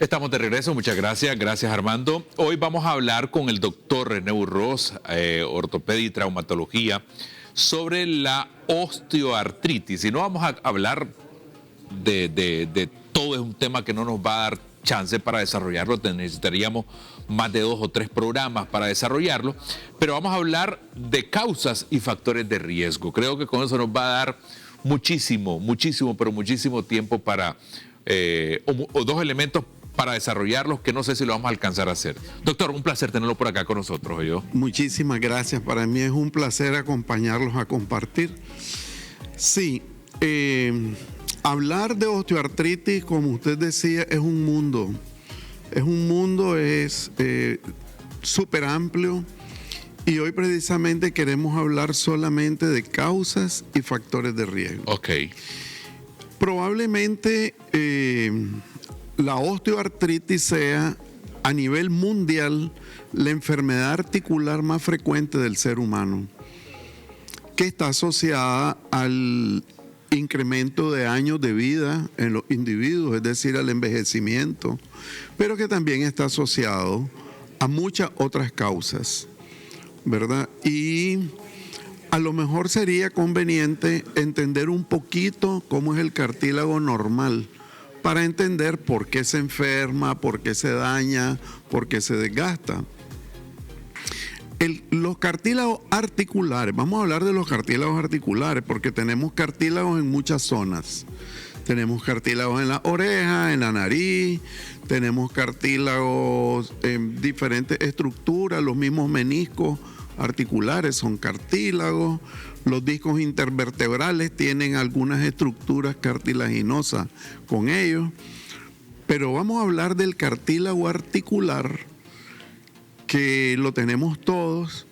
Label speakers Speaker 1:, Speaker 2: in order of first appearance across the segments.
Speaker 1: Estamos de regreso, muchas gracias, gracias Armando. Hoy vamos a hablar con el doctor René Burros, ortopedia y traumatología, sobre la osteoartritis. Y no vamos a hablar de todo, es un tema que no nos va a dar chance para desarrollarlo, necesitaríamos más de 2 o 3 programas para desarrollarlo, pero vamos a hablar de causas y factores de riesgo. Creo que con eso nos va a dar muchísimo tiempo para, o 2 elementos para desarrollarlos, que no sé si lo vamos a alcanzar a hacer. Doctor, un placer tenerlo por acá con nosotros. ¿Yo?
Speaker 2: Muchísimas gracias. Para mí es un placer acompañarlos a compartir. Sí, hablar de osteoartritis, como usted decía, es un mundo. Es súper amplio. Y hoy precisamente queremos hablar solamente de causas y factores de riesgo.
Speaker 1: Ok.
Speaker 2: Probablemente la osteoartritis sea a nivel mundial la enfermedad articular más frecuente del ser humano, que está asociada al incremento de años de vida en los individuos, es decir, al envejecimiento, pero que también está asociado a muchas otras causas, ¿verdad? Y a lo mejor sería conveniente entender un poquito cómo es el cartílago normal, para entender por qué se enferma, por qué se daña, por qué se desgasta. Los cartílagos articulares, vamos a hablar de los cartílagos articulares, porque tenemos cartílagos en muchas zonas. Tenemos cartílagos en la oreja, en la nariz, tenemos cartílagos en diferentes estructuras, los mismos meniscos articulares son cartílagos, los discos intervertebrales tienen algunas estructuras cartilaginosas con ellos, pero vamos a hablar del cartílago articular, que lo tenemos todos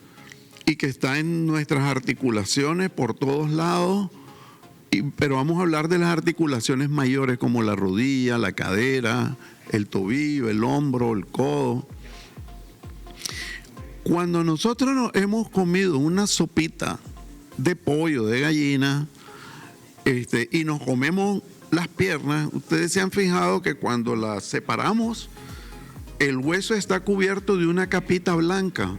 Speaker 2: y que está en nuestras articulaciones por todos lados, pero vamos a hablar de las articulaciones mayores como la rodilla, la cadera, el tobillo, el hombro, el codo. Cuando nosotros nos hemos comido una sopita de pollo, de gallina, y nos comemos las piernas, ustedes se han fijado que cuando las separamos, el hueso está cubierto de una capita blanca,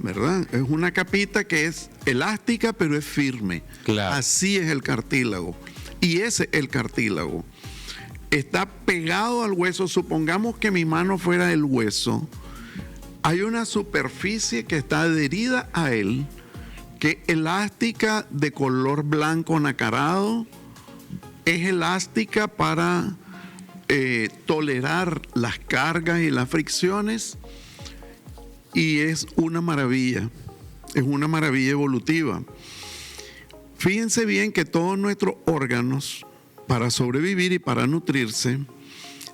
Speaker 2: ¿verdad? Es una capita que es elástica, pero es firme.
Speaker 1: Claro.
Speaker 2: Así es el cartílago. Y ese es el cartílago. Está pegado al hueso. Supongamos que mi mano fuera el hueso. Hay una superficie que está adherida a él, que es elástica, de color blanco nacarado, es elástica para tolerar las cargas y las fricciones, y es una maravilla evolutiva. Fíjense bien que todos nuestros órganos, para sobrevivir y para nutrirse,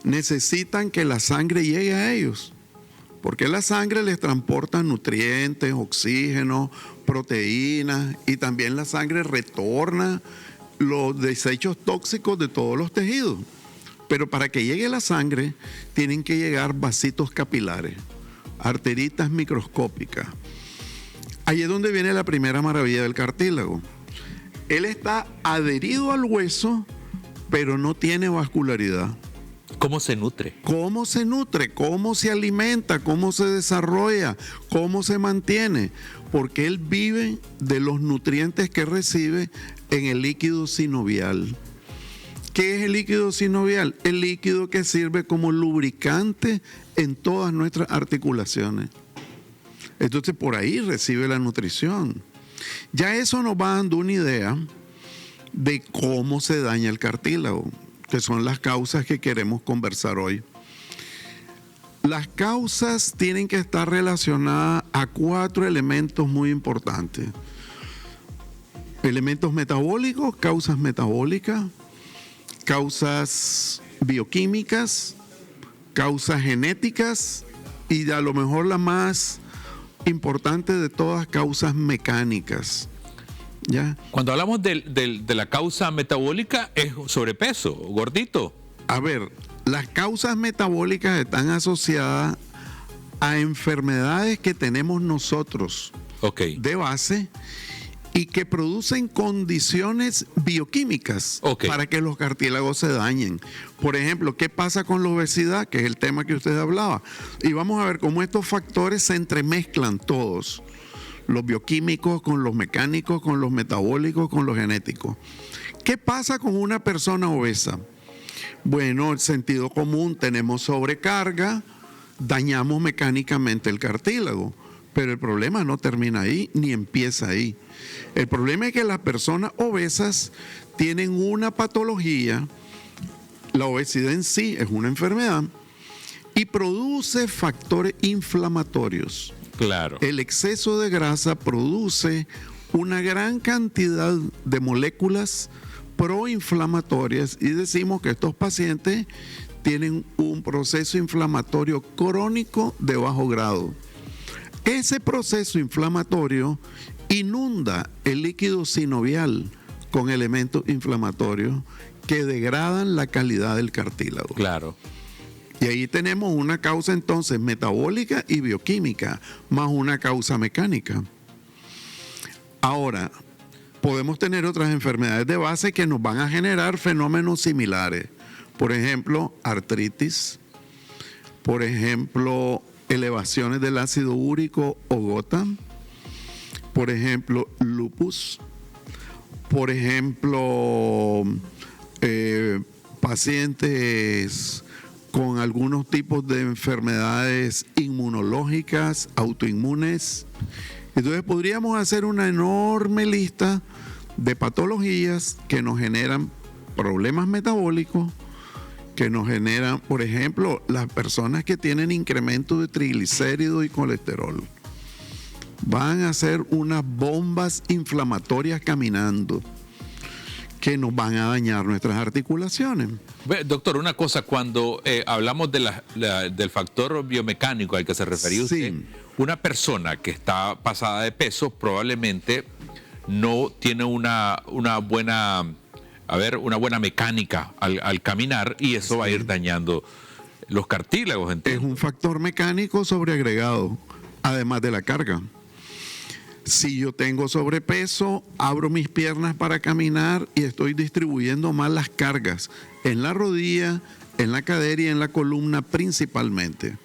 Speaker 2: necesitan que la sangre llegue a ellos. Porque la sangre les transporta nutrientes, oxígeno, proteínas, y también la sangre retorna los desechos tóxicos de todos los tejidos. Pero para que llegue la sangre, tienen que llegar vasitos capilares, arteritas microscópicas. Ahí es donde viene la primera maravilla del cartílago. Él está adherido al hueso, pero no tiene vascularidad.
Speaker 1: ¿Cómo se nutre?
Speaker 2: ¿Cómo se nutre? ¿Cómo se alimenta? ¿Cómo se desarrolla? ¿Cómo se mantiene? Porque él vive de los nutrientes que recibe en el líquido sinovial. ¿Qué es el líquido sinovial? El líquido que sirve como lubricante en todas nuestras articulaciones. Entonces por ahí recibe la nutrición. Ya eso nos va dando una idea de cómo se daña el cartílago, que son las causas que queremos conversar hoy. Las causas tienen que estar relacionadas a 4 elementos muy importantes. Elementos metabólicos, causas metabólicas, causas bioquímicas, causas genéticas y a lo mejor la más importante de todas, causas mecánicas. ¿Ya?
Speaker 1: Cuando hablamos de la causa metabólica, es sobrepeso, gordito.
Speaker 2: A ver, las causas metabólicas están asociadas a enfermedades que tenemos nosotros de base y que producen condiciones bioquímicas para que los cartílagos se dañen. Por ejemplo, ¿qué pasa con la obesidad? Que es el tema que usted hablaba. Y vamos a ver cómo estos factores se entremezclan todos. Los bioquímicos con los mecánicos, con los metabólicos, con los genéticos. ¿Qué pasa con una persona obesa? Bueno, el sentido común, tenemos sobrecarga, dañamos mecánicamente el cartílago. Pero el problema no termina ahí, ni empieza ahí. El problema es que las personas obesas tienen una patología, la obesidad en sí es una enfermedad, y produce factores inflamatorios.
Speaker 1: Claro.
Speaker 2: El exceso de grasa produce una gran cantidad de moléculas proinflamatorias y decimos que estos pacientes tienen un proceso inflamatorio crónico de bajo grado. Ese proceso inflamatorio inunda el líquido sinovial con elementos inflamatorios que degradan la calidad del cartílago.
Speaker 1: Claro.
Speaker 2: Y ahí tenemos una causa entonces metabólica y bioquímica, más una causa mecánica. Ahora, podemos tener otras enfermedades de base que nos van a generar fenómenos similares. Por ejemplo, artritis. Por ejemplo, elevaciones del ácido úrico o gota, por ejemplo, lupus, por ejemplo, pacientes con algunos tipos de enfermedades inmunológicas, autoinmunes. Entonces podríamos hacer una enorme lista de patologías que nos generan problemas metabólicos, que nos generan, por ejemplo, las personas que tienen incremento de triglicéridos y colesterol. Van a ser unas bombas inflamatorias caminando que nos van a dañar nuestras articulaciones.
Speaker 1: Doctor, una cosa, cuando hablamos del factor biomecánico al que se refería usted, una persona que está pasada de peso probablemente no tiene una buena mecánica al caminar y eso va a ir dañando los cartílagos.
Speaker 2: Es un factor mecánico sobreagregado, además de la carga. Si yo tengo sobrepeso, abro mis piernas para caminar y estoy distribuyendo mal las cargas en la rodilla, en la cadera y en la columna principalmente.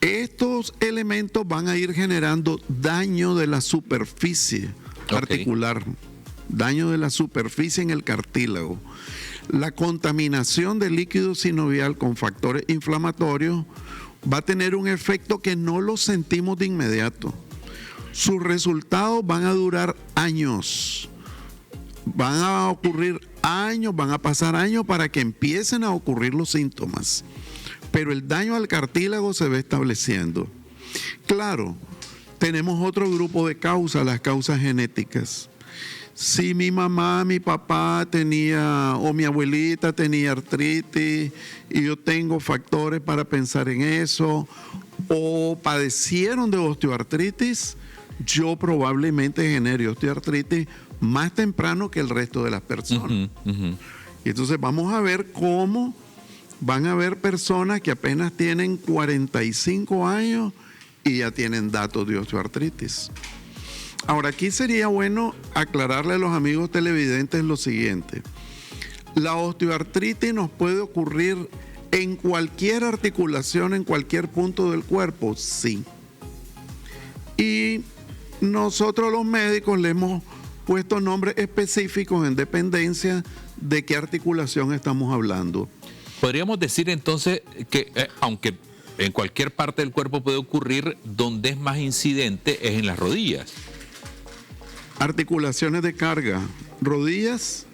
Speaker 2: Estos elementos van a ir generando daño de la superficie articular. Daño de la superficie en el cartílago. La contaminación del líquido sinovial con factores inflamatorios va a tener un efecto que no lo sentimos de inmediato. Sus resultados van a durar años. Van a ocurrir años, van a pasar años para que empiecen a ocurrir los síntomas. Pero el daño al cartílago se va estableciendo. Claro, tenemos otro grupo de causas, las causas genéticas. Si mi mamá, mi papá tenía, o mi abuelita tenía artritis, y yo tengo factores para pensar en eso, o padecieron de osteoartritis, yo probablemente genere osteoartritis más temprano que el resto de las personas. Y entonces vamos a ver cómo van a haber personas que apenas tienen 45 años y ya tienen datos de osteoartritis. Ahora, aquí sería bueno aclararle a los amigos televidentes lo siguiente. La osteoartritis nos puede ocurrir en cualquier articulación, en cualquier punto del cuerpo, sí. Y nosotros los médicos le hemos puesto nombres específicos en dependencia de qué articulación estamos hablando.
Speaker 1: Podríamos decir entonces que aunque en cualquier parte del cuerpo puede ocurrir, donde es más incidente es en las rodillas.
Speaker 2: Articulaciones de carga, rodillas,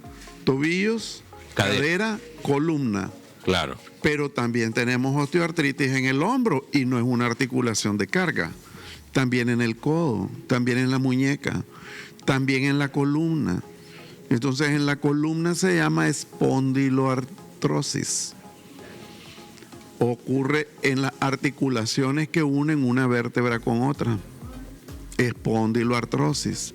Speaker 2: tobillos, cadera, columna.
Speaker 1: Claro.
Speaker 2: Pero también tenemos osteoartritis en el hombro y no es una articulación de carga. También en el codo, también en la muñeca, también en la columna. Entonces en la columna se llama espondiloartrosis. Ocurre en las articulaciones que unen una vértebra con otra. Espondiloartrosis.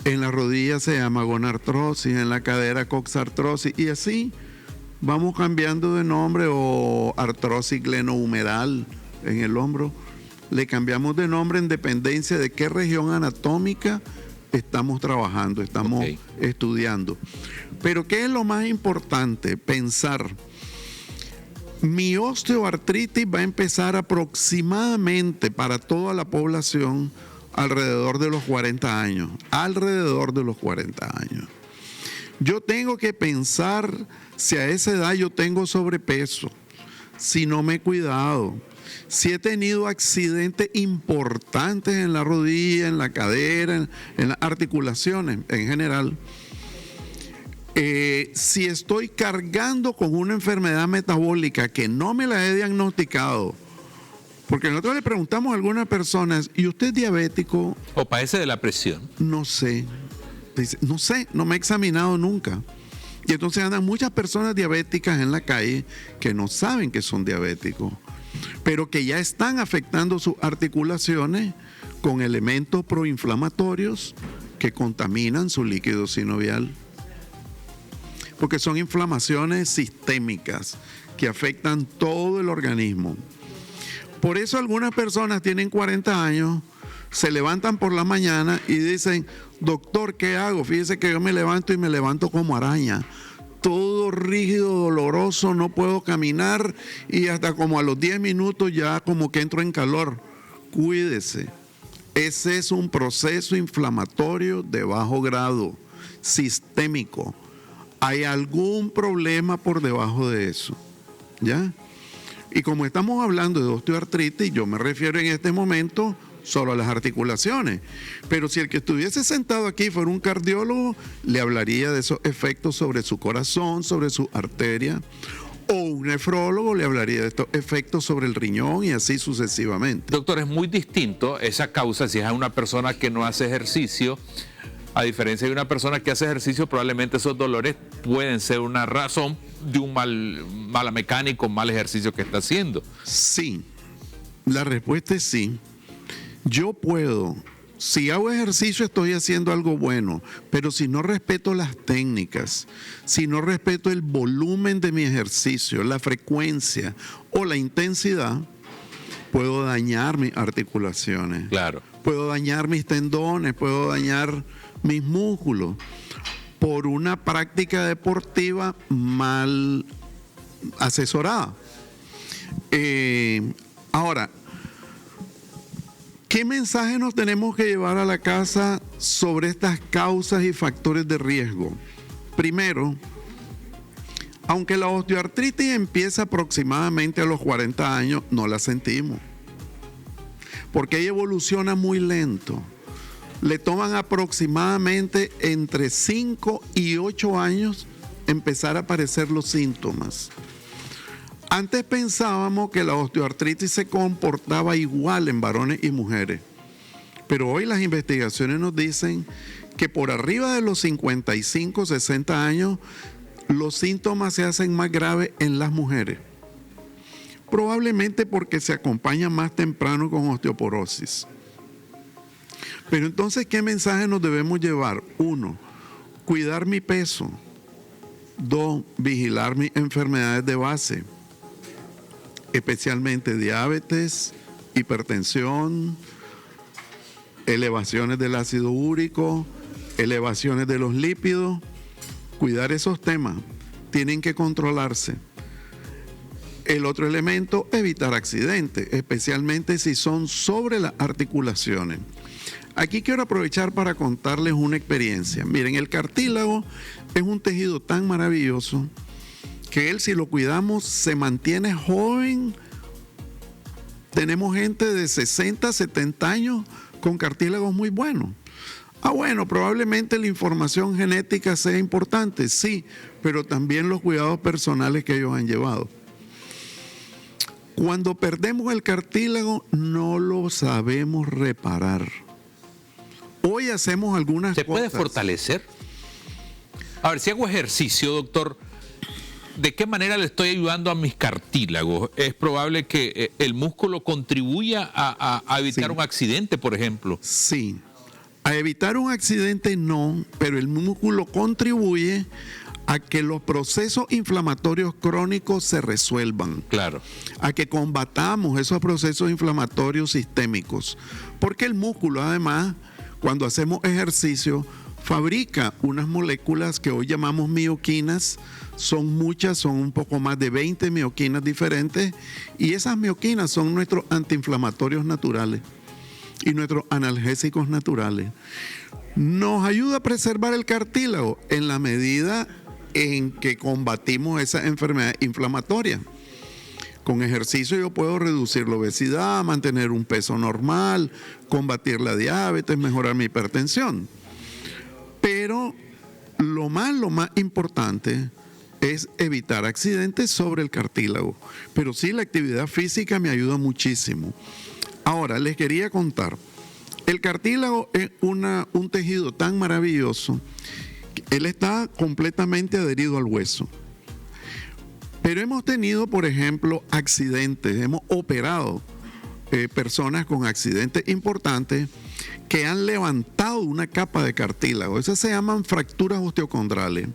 Speaker 2: En la rodilla se llama gonartrosis, en la cadera coxartrosis y así vamos cambiando de nombre, o artrosis glenohumeral en el hombro. Le cambiamos de nombre en dependencia de qué región anatómica estamos trabajando, estamos estudiando. Pero ¿qué es lo más importante? Pensar, mi osteoartritis va a empezar aproximadamente para toda la población alrededor de los 40 años. Alrededor de los 40 años. Yo tengo que pensar si a esa edad yo tengo sobrepeso, si no me he cuidado, si he tenido accidentes importantes en la rodilla, en la cadera, en las articulaciones en general. Si estoy cargando con una enfermedad metabólica que no me la he diagnosticado, porque nosotros le preguntamos a algunas personas, ¿y usted es diabético?
Speaker 1: ¿O padece de la presión?
Speaker 2: No sé. Dice, no sé, no me he examinado nunca. Y entonces andan muchas personas diabéticas en la calle que no saben que son diabéticos, pero que ya están afectando sus articulaciones con elementos proinflamatorios que contaminan su líquido sinovial. Porque son inflamaciones sistémicas que afectan todo el organismo. Por eso algunas personas tienen 40 años, se levantan por la mañana y dicen, doctor, ¿qué hago? Fíjese que yo me levanto y me levanto como araña. Todo rígido, doloroso, no puedo caminar y hasta como a los 10 minutos ya como que entro en calor. Cuídese. Ese es un proceso inflamatorio de bajo grado, sistémico. Hay algún problema por debajo de eso, ¿ya? Y como estamos hablando de osteoartritis, yo me refiero en este momento solo a las articulaciones. Pero si el que estuviese sentado aquí fuera un cardiólogo, le hablaría de esos efectos sobre su corazón, sobre su arteria. O un nefrólogo le hablaría de estos efectos sobre el riñón y así sucesivamente.
Speaker 1: Doctor, es muy distinto esa causa si es a una persona que no hace ejercicio. A diferencia de una persona que hace ejercicio, probablemente esos dolores pueden ser una razón de un mala mecánica, un mal ejercicio que está haciendo.
Speaker 2: Sí, la respuesta es sí. Yo puedo, si hago ejercicio estoy haciendo algo bueno, pero si no respeto las técnicas, si no respeto el volumen de mi ejercicio, la frecuencia o la intensidad, puedo dañar mis articulaciones.
Speaker 1: Claro.
Speaker 2: Puedo dañar mis tendones, puedo dañar mis músculos por una práctica deportiva mal asesorada. Ahora, ¿qué mensaje nos tenemos que llevar a la casa sobre estas causas y factores de riesgo? Primero, aunque la osteoartritis empieza aproximadamente a los 40 años, no la sentimos, porque ella evoluciona muy lento. Le toman aproximadamente entre 5 y 8 años empezar a aparecer los síntomas. Antes pensábamos que la osteoartritis se comportaba igual en varones y mujeres, pero hoy las investigaciones nos dicen que por arriba de los 55, 60 años, los síntomas se hacen más graves en las mujeres. Probablemente porque se acompaña más temprano con osteoporosis. Pero entonces, ¿qué mensaje nos debemos llevar? 1, cuidar mi peso. 2, vigilar mis enfermedades de base, especialmente diabetes, hipertensión, elevaciones del ácido úrico, elevaciones de los lípidos. Cuidar esos temas, tienen que controlarse. El otro elemento, evitar accidentes, especialmente si son sobre las articulaciones. Aquí quiero aprovechar para contarles una experiencia. Miren, el cartílago es un tejido tan maravilloso que él, si lo cuidamos, se mantiene joven. Tenemos gente de 60, 70 años con cartílagos muy buenos. Bueno, probablemente la información genética sea importante, sí, pero también los cuidados personales que ellos han llevado. Cuando perdemos el cartílago, no lo sabemos reparar. Hoy hacemos algunas cosas.
Speaker 1: ¿Se puede fortalecer? A ver, si hago ejercicio, doctor, ¿de qué manera le estoy ayudando a mis cartílagos? ¿Es probable que el músculo contribuya a evitar un accidente, por ejemplo?
Speaker 2: Sí. A evitar un accidente no, pero el músculo contribuye a que los procesos inflamatorios crónicos se resuelvan.
Speaker 1: Claro.
Speaker 2: A que combatamos esos procesos inflamatorios sistémicos. Porque el músculo, además, cuando hacemos ejercicio, fabrica unas moléculas que hoy llamamos mioquinas. Son muchas, son un poco más de 20 mioquinas diferentes, y esas mioquinas son nuestros antiinflamatorios naturales y nuestros analgésicos naturales. Nos ayuda a preservar el cartílago en la medida en que combatimos esa enfermedad inflamatoria. Con ejercicio yo puedo reducir la obesidad, mantener un peso normal, combatir la diabetes, mejorar mi hipertensión. Pero lo más importante es evitar accidentes sobre el cartílago. Pero sí, la actividad física me ayuda muchísimo. Ahora, les quería contar, el cartílago es un tejido tan maravilloso, que él está completamente adherido al hueso. Pero hemos tenido, por ejemplo, accidentes, hemos operado personas con accidentes importantes que han levantado una capa de cartílago. Esas se llaman fracturas osteocondrales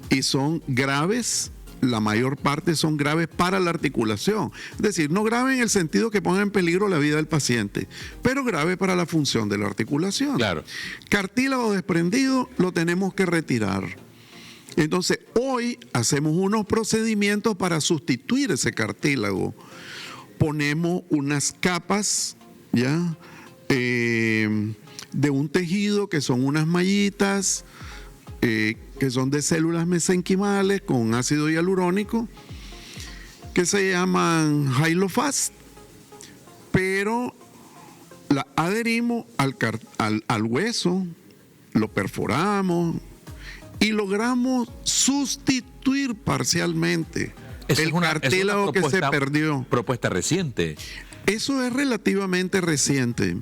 Speaker 2: y son graves. La mayor parte son graves para la articulación. Es decir, no grave en el sentido que ponga en peligro la vida del paciente, pero grave para la función de la articulación.
Speaker 1: Claro.
Speaker 2: Cartílago desprendido lo tenemos que retirar. Entonces, hoy hacemos unos procedimientos para sustituir ese cartílago. Ponemos unas capas, ¿ya? De un tejido que son unas mallitas, que son de células mesenquimales con ácido hialurónico, que se llaman Hyalofast, pero la adherimos al hueso, lo perforamos y logramos sustituir parcialmente el cartílago que se perdió.
Speaker 1: Propuesta reciente.
Speaker 2: Eso es relativamente reciente.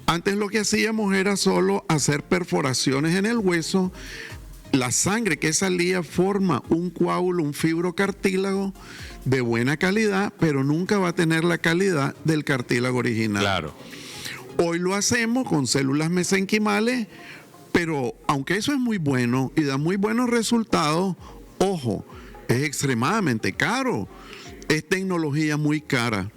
Speaker 2: Antes lo que hacíamos era solo hacer perforaciones en el hueso. La sangre que salía forma un coágulo, un fibrocartílago de buena calidad, pero nunca va a tener la calidad del cartílago original.
Speaker 1: Claro.
Speaker 2: Hoy lo hacemos con células mesenquimales, pero aunque eso es muy bueno y da muy buenos resultados, ojo, es extremadamente caro. Es tecnología muy cara.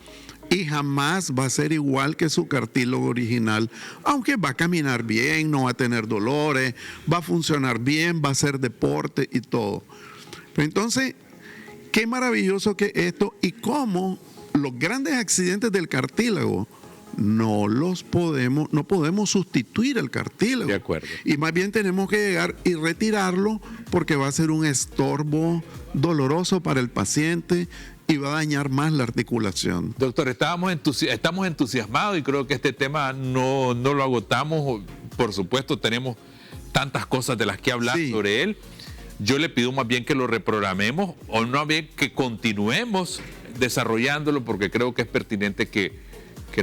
Speaker 2: Y jamás va a ser igual que su cartílago original, aunque va a caminar bien, no va a tener dolores, va a funcionar bien, va a hacer deporte y todo. Entonces, qué maravilloso que esto, y cómo los grandes accidentes del cartílago no podemos sustituir el cartílago.
Speaker 1: De acuerdo.
Speaker 2: Y más bien tenemos que llegar y retirarlo porque va a ser un estorbo doloroso para el paciente y va a dañar más la articulación.
Speaker 1: Doctor, estamos entusiasmados y creo que este tema no lo agotamos. Por supuesto, tenemos tantas cosas de las que hablar sobre él. Yo le pido más bien que lo reprogramemos o más bien que continuemos desarrollándolo, porque creo que es pertinente que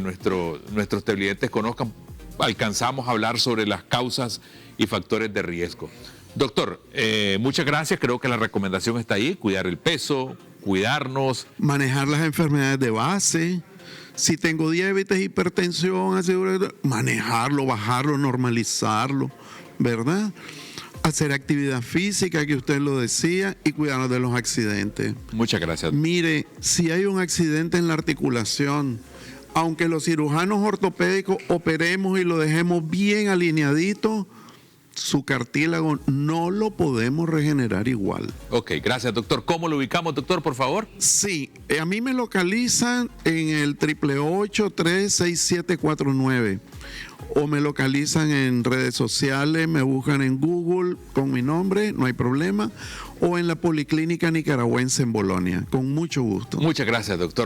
Speaker 1: nuestros televidentes conozcan. Alcanzamos a hablar sobre las causas y factores de riesgo. Doctor, muchas gracias. Creo que la recomendación está ahí: cuidar el peso, cuidarnos.
Speaker 2: Manejar las enfermedades de base. Si tengo diabetes, hipertensión, manejarlo, bajarlo, normalizarlo, ¿verdad? Hacer actividad física, que usted lo decía, y cuidarnos de los accidentes.
Speaker 1: Muchas gracias.
Speaker 2: Mire, si hay un accidente en la articulación, aunque los cirujanos ortopédicos operemos y lo dejemos bien alineadito, su cartílago no lo podemos regenerar igual.
Speaker 1: Ok, gracias, doctor. ¿Cómo lo ubicamos, doctor, por favor?
Speaker 2: Sí, a mí me localizan en el 888-36749 o me localizan en redes sociales, me buscan en Google con mi nombre, no hay problema, o en la Policlínica Nicaragüense en Bolonia, con mucho gusto.
Speaker 1: Muchas gracias, doctor.